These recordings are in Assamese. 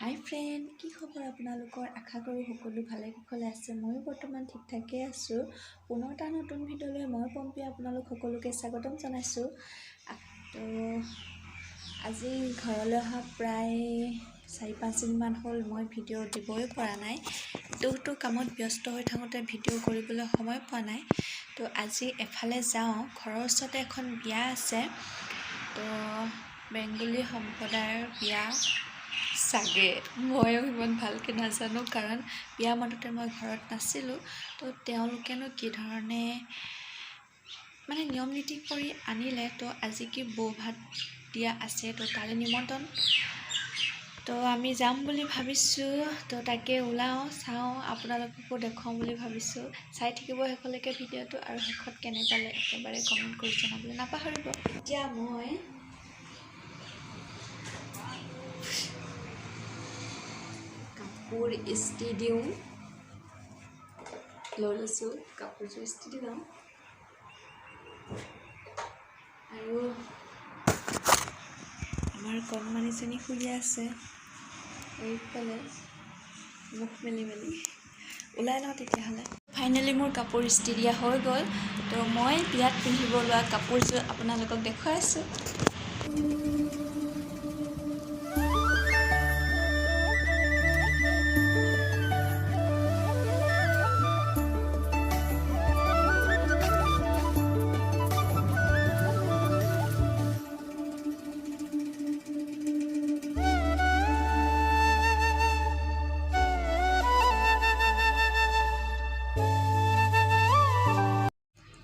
হাই ফ্ৰেণ্ড, কি খবৰ আপোনালোকৰ? আশা কৰোঁ সকলো ভালে কুশলে আছে। ময়ো বৰ্তমান ঠিক ঠাকেই আছোঁ। পুনৰ এটা নতুন ভিডিঅ'লৈ মই পম্পী আপোনালোক সকলোকে স্বাগতম জনাইছোঁ। তো আজি ঘৰলৈ অহা প্ৰায় 4-5 দিনমান হ'ল। মই ভিডিঅ' দিবই পৰা নাই। ইটো কামত ব্যস্ত হৈ থাকোঁতে ভিডিঅ' কৰিবলৈ সময় পোৱা নাই। তো আজি এফালে যাওঁ, ঘৰৰ ওচৰতে এখন বিয়া আছে। তো বেংগলী সম্প্ৰদায়ৰ বিয়া চাগে, ময়ো ইমান ভালকৈ নাজানো, কাৰণ বিয়া মাতোতে মই ঘৰত নাছিলোঁ। তো তেওঁলোকেনো কি ধৰণে মানে নিয়ম নীতি কৰি আনিলে। তো আজি কি বৌ ভাত দিয়া আছে, তো তালৈ নিমন্ত্ৰণ। তো আমি যাম বুলি ভাবিছোঁ। তো তাকে ওলাওঁ, চাওঁ, আপোনালোককো দেখুৱাওঁ বুলি ভাবিছোঁ। চাই থাকিব শেষলৈকে ভিডিঅ'টো, আৰু শেষত কেনে পালে একেবাৰে কমেণ্ট কৰি জনাবলৈ নাপাহৰিব। এতিয়া মই কাপোৰ ইস্ত্ৰি দিওঁ, লৈ লৈছোঁ। কাপোৰযোৰ ইস্ত্ৰি দি লওঁ, আৰু আমাৰ কণমানিজনী শুই আছে এইফালে মুখ মেলি ওলাই লওঁ তেতিয়াহ'লে। ফাইনেলি মোৰ কাপোৰ ইস্ত্ৰি দিয়া হৈ গ'ল। তো মই বিয়াত পিন্ধিব লোৱা কাপোৰযোৰ আপোনালোকক দেখুৱাই আছোঁ।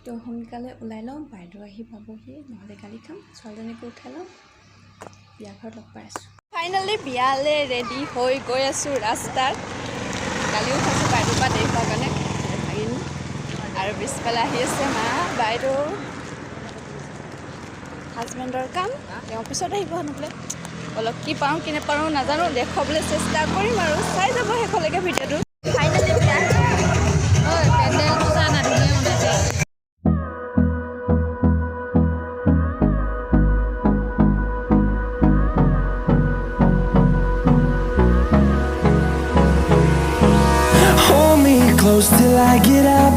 তো সোনকালে ওলাই লওঁ, বাইদেউ আহি পাবহি, নহ'লে গালি খাম। ছোৱালীজনীকো উঠাই লওঁ, বিয়া ঘৰত লগ পাই আছোঁ। ফাইনেলি বিয়ালৈ ৰেডি হৈ গৈ আছোঁ ৰাস্তাত। গালিও খাইছোঁ বাইদেউৰ পৰা দেৰি হোৱাৰ কাৰণে, ভাগিন। আৰু পিছফালে আহি আছে মা, বাইদেউ, হাজবেণ্ডৰ কাম। তেওঁ পিছত আহিব নহ'লে। অলপ কি পাৰোঁ কি নাপাৰোঁ নাজানো, দেখুৱাবলৈ চেষ্টা কৰিম, আৰু চাই যাব শেষলৈকে ভিডিঅ'টো। ফাইনেলি বিয়া close till I get up.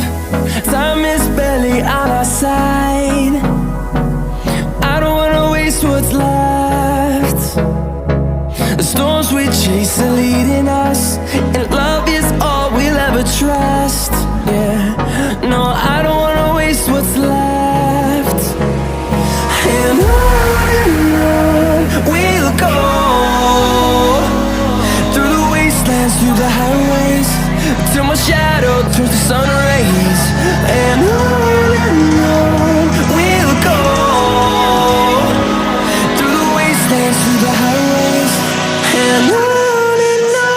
Time is barely on our side. I don't wanna waste what's left. The storms we chase are leading us, and love is all we'll ever trust. Yeah, no, I don't wanna waste what's left. And on we'll go, through the wastelands, through the highways, till my shadow turns to sun rays. And on we'll go, through the wastelands, through the highways. And on we'll go.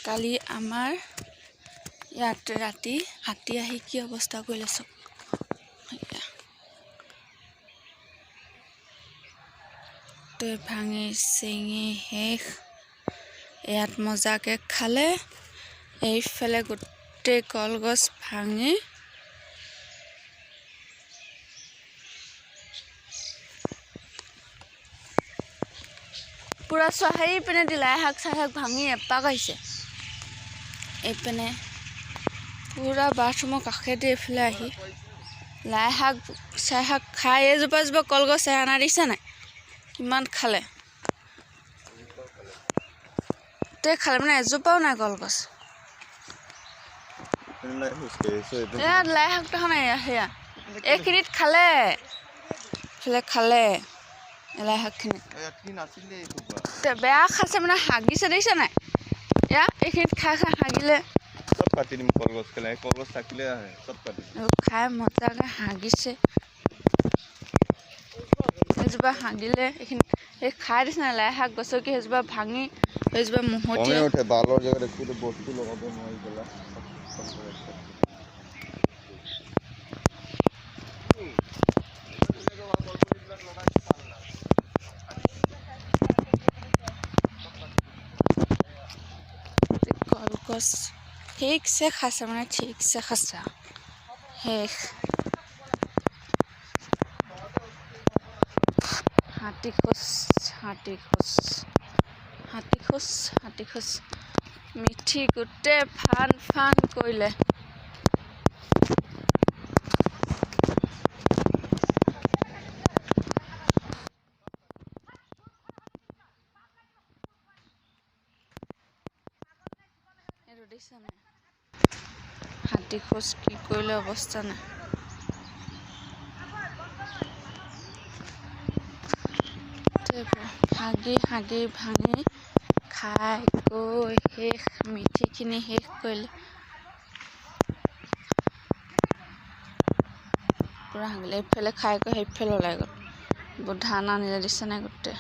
কালি আমাৰ ইয়াত ৰাতি হাতী আহি কি অৱস্থা কৰিলে চব। তই ভাঙি চিঙি শেষ। ইয়াত মজাকে খালে, এইফালে গোটেই কলগছ ভাঙি পুৰা হেৰি পিনে দি লাই শাক চাই শাক ভাঙি এপাক আহিছে। এইপিনে পুৰা বাথৰুমৰ কাষেদি এইফালে আহি লাই শাক চাই শাক খাই এজোপা কলগছ অনা দিছে নাই, কিমান খালে। গোটেই খালে, মানে এজোপাও নাই কলগছ। ইয়াত লাই শাক দেখা নাই, সেয়া এইখিনিত খালে, এইফালে খালে। লাই শাকখিনি বেয়া খাইছে মানে হাগিছে দেখিছে নাই এয়া এইখিনিত খাই খাই হাগিলে চব কাটি দিম কলগছ কেলাই কলগছ থাকিলে আহে চব কাটি খাই মজাকে হাগিছে সেইজোপা হাগিলে এইখিনি সেই খাই দিছে নাই লাই শাক গছকি সেইজোপা ভাঙি সেইজোপা মুহতীয়া উঠে বালৰ জেগাত একো বস্তু লগাব নোৱাৰি পেলাই কলগছ ঠিকছে খাইছে মানে ঠিকছে খাইছে শেষ হাতী খোজ মিঠি গোটেই ফান কৰিলে দেখিছা নাই হাতী খোজ কি কৰিলে অৱস্থা নাই হাগি ভাঙি খাই গৈ শেষ মিঠিখিনি শেষ কৰিলে পুৰা হাগিলে এইফালে খাই গৈ সেইফালে ওলাই গ'ল ধান আনিলে দিছে নাই গোটেই